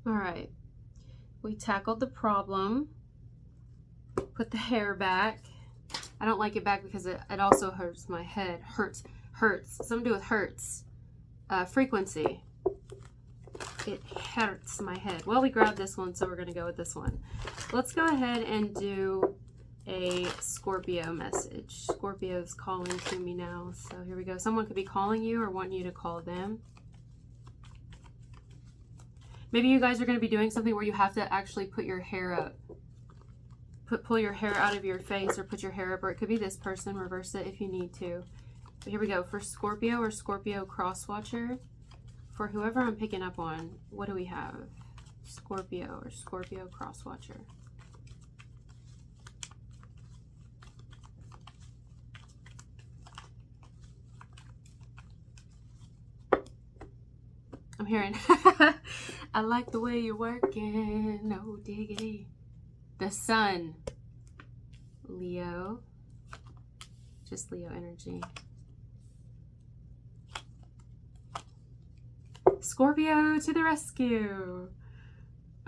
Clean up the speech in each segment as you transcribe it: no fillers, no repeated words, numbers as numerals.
All right. We tackled the problem. Put the hair back. I don't like it back because it also hurts my head. Hurts. Something to do with hurts. Frequency. It hurts my head. Well, we grabbed this one, so we're going to go with this one. Let's go ahead and do a Scorpio message. Scorpio's calling to me now. So here we go. Someone could be calling you or wanting you to call them. Maybe you guys are going to be doing something where you have to actually put your hair up. Pull your hair out of your face or put your hair up, or it could be this person. Reverse it if you need to. But here we go. For Scorpio or Scorpio cross-watcher, for whoever I'm picking up on, what do we have? Scorpio or Scorpio cross-watcher. I'm hearing, I like the way you're working, no diggity. The sun, Leo, just Leo energy. Scorpio to the rescue.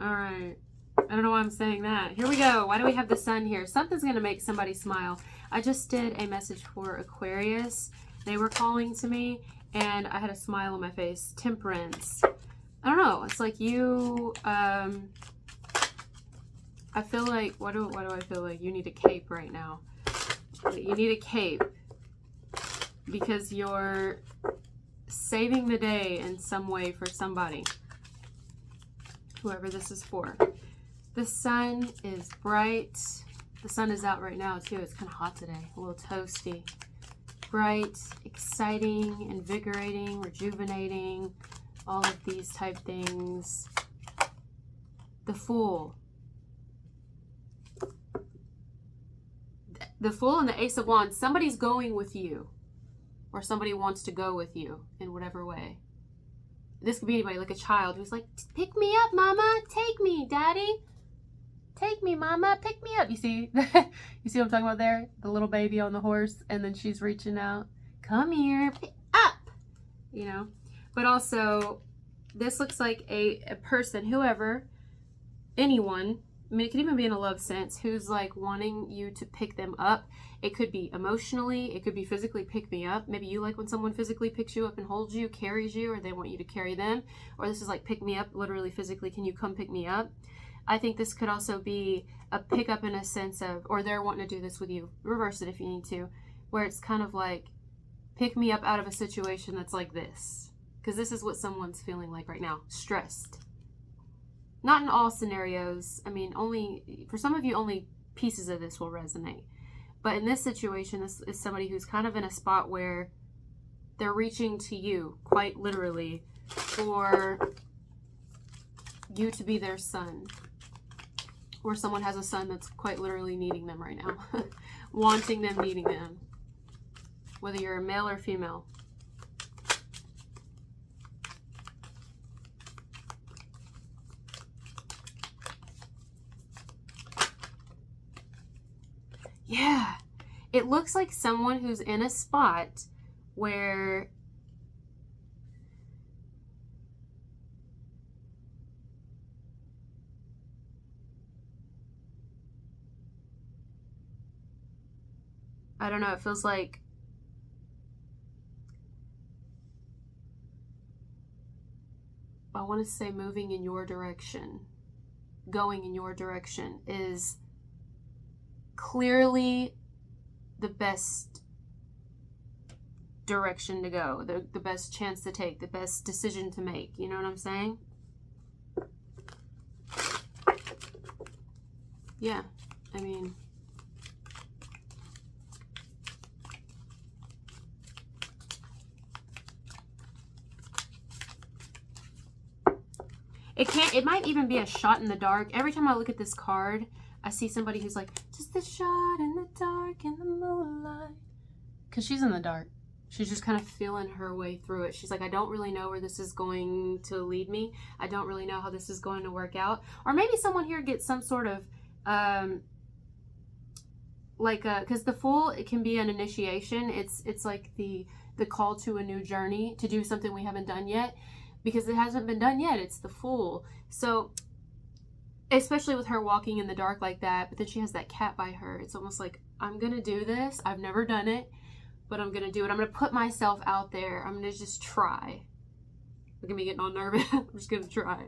All right. I don't know why I'm saying that. Here we go. Why do we have the sun here? Something's going to make somebody smile. I just did a message for Aquarius. They were calling to me and I had a smile on my face. Temperance. I don't know. It's like you, I feel like, what do I feel like? You need a cape right now. You need a cape because you're saving the day in some way for somebody, whoever this is for. The sun is bright. The sun is out right now too. It's kind of hot today, a little toasty. Bright, exciting, invigorating, rejuvenating, all of these type things. The Fool. The Fool and the Ace of Wands. Somebody's going with you. Or somebody wants to go with you in whatever way. This could be anybody, like a child who's like, pick me up, mama. Take me, daddy. Take me, mama. Pick me up. You see? You see what I'm talking about there? The little baby on the horse. And then she's reaching out. Come here. Pick up. You know? But also, this looks like a person, whoever, anyone. I mean, it could even be in a love sense, who's like wanting you to pick them up. It could be emotionally, it could be physically pick me up. Maybe you like when someone physically picks you up and holds you, carries you, or they want you to carry them. Or this is like pick me up, literally physically, can you come pick me up? I think this could also be a pickup in a sense of, or they're wanting to do this with you. Reverse it if you need to, where it's kind of like pick me up out of a situation that's like this. Because this is what someone's feeling like right now, stressed. Not in all scenarios. I mean, only for some of you, only pieces of this will resonate. But in this situation, this is somebody who's kind of in a spot where they're reaching to you, quite literally, for you to be their sun. Or someone has a son that's quite literally needing them right now. Wanting them, needing them. Whether you're a male or female. Yeah, it looks like someone who's in a spot where I don't know, it feels like I want to say moving in your direction, going in your direction is clearly the best direction to go, the best chance to take, the best decision to make. You know what I'm saying? Yeah, I mean, it might even be a shot in the dark. Every time I look at this card, I see somebody who's like, just a shot in the dark in the moonlight. Because she's in the dark. She's just kind of feeling her way through it. She's like, I don't really know where this is going to lead me. I don't really know how this is going to work out. Or maybe someone here gets some sort of, because the Fool, it can be an initiation. It's like the call to a new journey, to do something we haven't done yet. because it hasn't been done yet. It's the Fool. So especially with her walking in the dark like that, but then she has that cat by her. It's almost like, I'm going to do this. I've never done it, but I'm going to do it. I'm going to put myself out there. I'm going to just try. Look at me getting all nervous. I'm just going to try.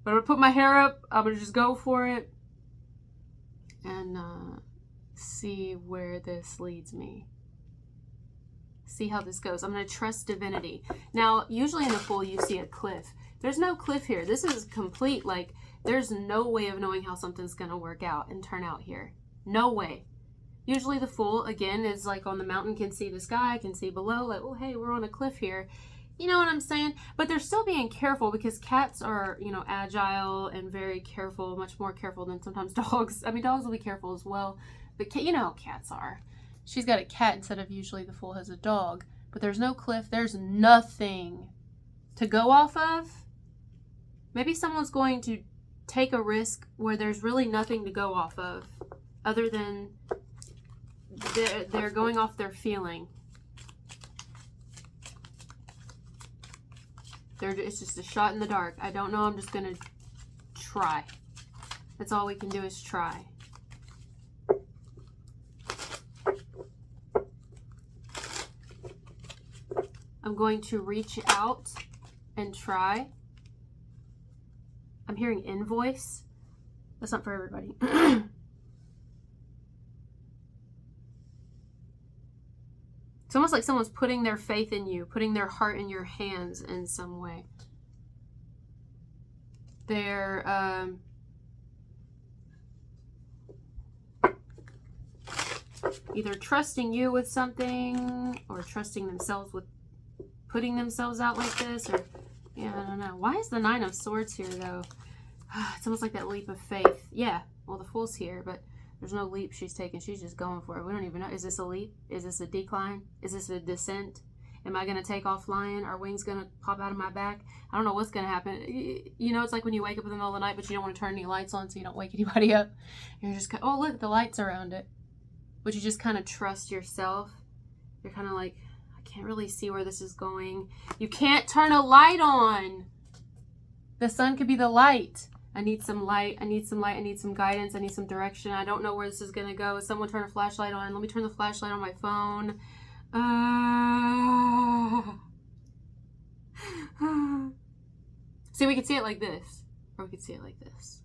But I'm going to put my hair up. I'm going to just go for it and see where this leads me. See how this goes. I'm going to trust divinity. Now, usually in the Fool, you see a cliff. There's no cliff here. This is complete, like, there's no way of knowing how something's going to work out and turn out here. No way. Usually the Fool, again, is like on the mountain, can see the sky, can see below, like, oh, hey, we're on a cliff here. You know what I'm saying? But they're still being careful because cats are, you know, agile and very careful, much more careful than sometimes dogs. I mean, dogs will be careful as well, but you know how cats are. She's got a cat instead of usually the Fool has a dog. But there's no cliff. There's nothing to go off of. Maybe someone's going to take a risk where there's really nothing to go off of other than they're going off their feeling. It's just a shot in the dark. I don't know. I'm just going to try. That's all we can do is try. I'm going to reach out and try. I'm hearing invoice. That's not for everybody. It's almost like someone's putting their faith in you, putting their heart in your hands in some way. They're either trusting you with something or trusting themselves with putting themselves out like this, or yeah, I don't know. Why is the Nine of Swords here though? It's almost like that leap of faith. Yeah, well, the Fool's here, but there's no leap she's taking. She's just going for it. We don't even know. Is this a leap? Is this a decline? Is this a descent? Am I going to take off flying? Are wings going to pop out of my back? I don't know what's going to happen. You know, it's like when you wake up in the middle of the night, but you don't want to turn any lights on so you don't wake anybody up. You're just, oh, look, the light's around it. But you just kind of trust yourself. You're kind of like, I can't really see where this is going. You can't turn a light on. The sun could be the light. I need some light. I need some light. I need some guidance. I need some direction. I don't know where this is going to go. Someone turn a flashlight on. Let me turn the flashlight on my phone. See, we could see it like this. Or we could see it like this.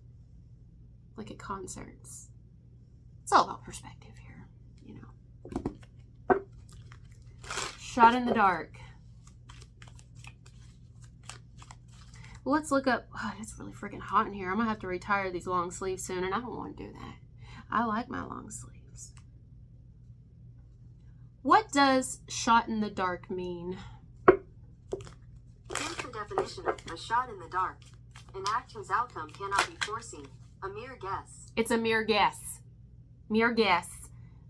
Like at concerts. It's all about perspective here, you know. Shot in the dark. Well, let's look up. Oh, it's really freaking hot in here. I'm going to have to retire these long sleeves soon, and I don't want to do that. I like my long sleeves. What does shot in the dark mean? Here's the definition of a shot in the dark. An act whose outcome cannot be foreseen. A mere guess. It's a mere guess. Mere guess.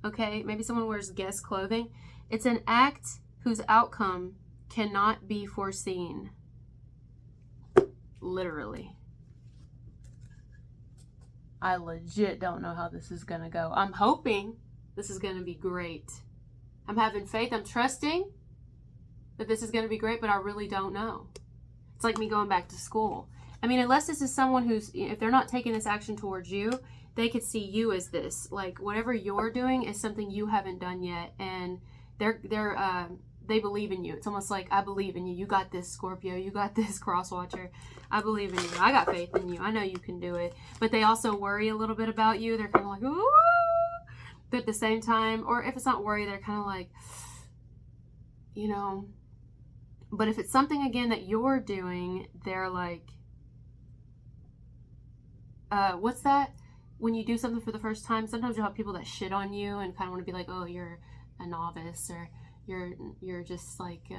Okay, maybe someone wears guess clothing. It's an act whose outcome cannot be foreseen. Literally. I legit don't know how this is going to go. I'm hoping this is going to be great. I'm having faith. I'm trusting that this is going to be great, but I really don't know. It's like me going back to school. I mean, unless this is someone who's, if they're not taking this action towards you, they could see you as this. Like, whatever you're doing is something you haven't done yet, and they believe in you. It's almost like, I believe in you. You got this, Scorpio. You got this, Crosswatcher. I believe in you. I got faith in you. I know you can do it. But they also worry a little bit about you. They're kind of like, ooh. But at the same time, or if it's not worry, they're kind of like, you know. But if it's something, again, that you're doing, they're like, what's that? When you do something for the first time, sometimes you'll have people that shit on you and kind of want to be like, oh, you're a novice, or you're just like, you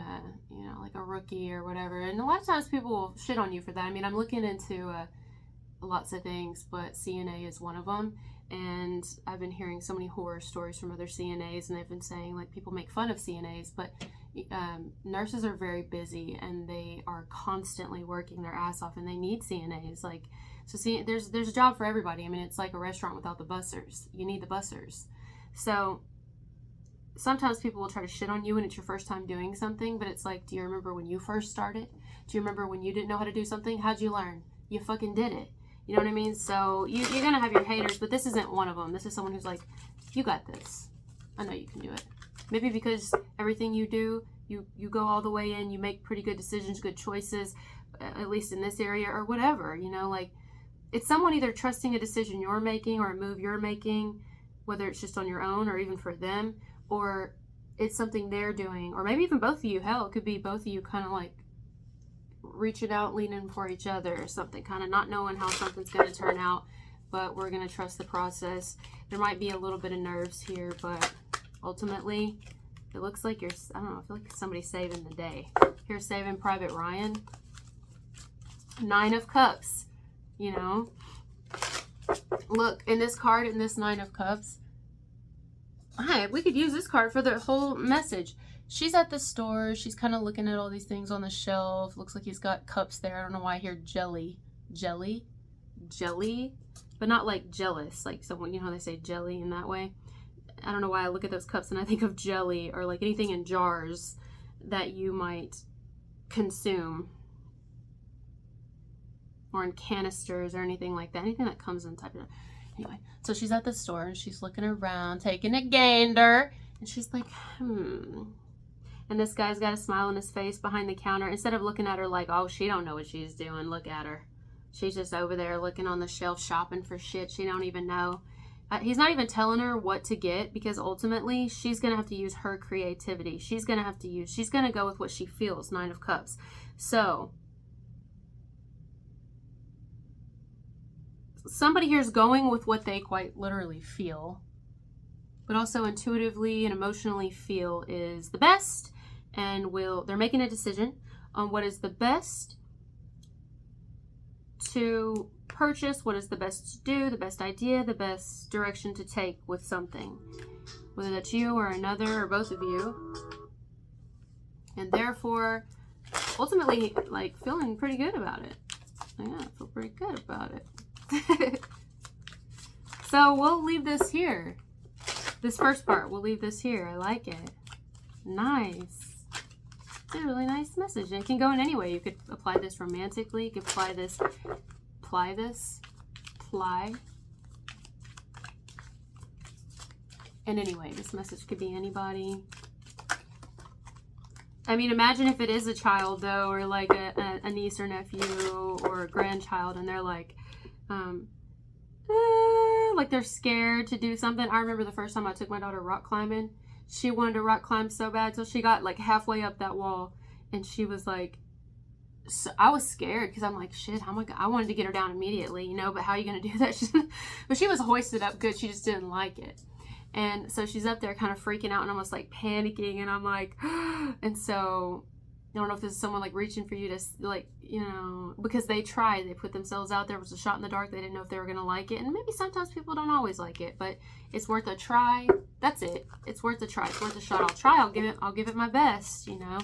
know, like a rookie or whatever. And a lot of times people will shit on you for that. I mean, I'm looking into lots of things, but CNA is one of them. And I've been hearing so many horror stories from other CNAs, and they've been saying, like, people make fun of CNAs, but nurses are very busy, and they are constantly working their ass off, and they need CNAs. Like, so see, there's a job for everybody. I mean, it's like a restaurant without the bussers. You need the bussers. So sometimes people will try to shit on you when it's your first time doing something, but it's like, do you remember when you first started? Do you remember when you didn't know how to do something? How'd you learn? You fucking did it. You know what I mean? So you're going to have your haters, but this isn't one of them. This is someone who's like, you got this. I know you can do it. Maybe because everything you do, you go all the way in, you make pretty good decisions, good choices, at least in this area or whatever, you know, like it's someone either trusting a decision you're making or a move you're making, whether it's just on your own or even for them, or it's something they're doing, or maybe even both of you. Hell, it could be both of you kind of like reaching out, leaning for each other or something, kind of not knowing how something's going to turn out, but we're going to trust the process. There might be a little bit of nerves here, but ultimately it looks like I don't know, I feel like somebody's saving the day. Here's Saving Private Ryan. 9 of Cups, you know. Look, in this card, in this 9 of Cups, hi, we could use this card for the whole message. She's at the store. She's kind of looking at all these things on the shelf. Looks like he's got cups there. I don't know why I hear jelly, but not like jealous. Like someone, you know how they say jelly in that way. I don't know why I look at those cups and I think of jelly or like anything in jars that you might consume, or in canisters or anything like that. Anything that comes in type of... Anyway, so she's at the store and she's looking around, taking a gander, and she's like, And this guy's got a smile on his face behind the counter. Instead of looking at her like, oh, she don't know what she's doing, look at her. She's just over there looking on the shelf, shopping for shit she don't even know. He's not even telling her what to get, because ultimately she's going to have to use her creativity. She's going to go with what she feels. 9 of Cups. So somebody here is going with what they quite literally feel, but also intuitively and emotionally feel is the best, and they're making a decision on what is the best to purchase, what is the best to do, the best idea, the best direction to take with something, whether that's you or another or both of you, and therefore ultimately like feeling pretty good about it. Yeah, I feel pretty good about it. So we'll leave this here. This first part, we'll leave this here. I like it. Nice. It's a really nice message. And it can go in any way. You could apply this romantically. You could apply this. And anyway, this message could be anybody. I mean, imagine if it is a child, though, or like a niece or nephew or a grandchild, and they're like they're scared to do something. I remember the first time I took my daughter rock climbing. She wanted to rock climb so bad till she got like halfway up that wall, and she was like, so I was scared because I'm like, shit, how am I wanted to get her down immediately, you know, but how are you going to do that? But she was hoisted up good. She just didn't like it. And so she's up there kind of freaking out and almost like panicking, and I'm like, and so I don't know if this is someone like reaching for you to like, you know, because they put themselves out there. It was a shot in the dark. They didn't know if they were going to like it. And maybe sometimes people don't always like it, but it's worth a try. That's it. It's worth a try. It's worth a shot. I'll try. I'll give it my best, you know.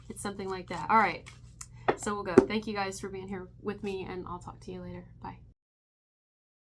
It's something like that. All right. So we'll go. Thank you guys for being here with me, and I'll talk to you later. Bye.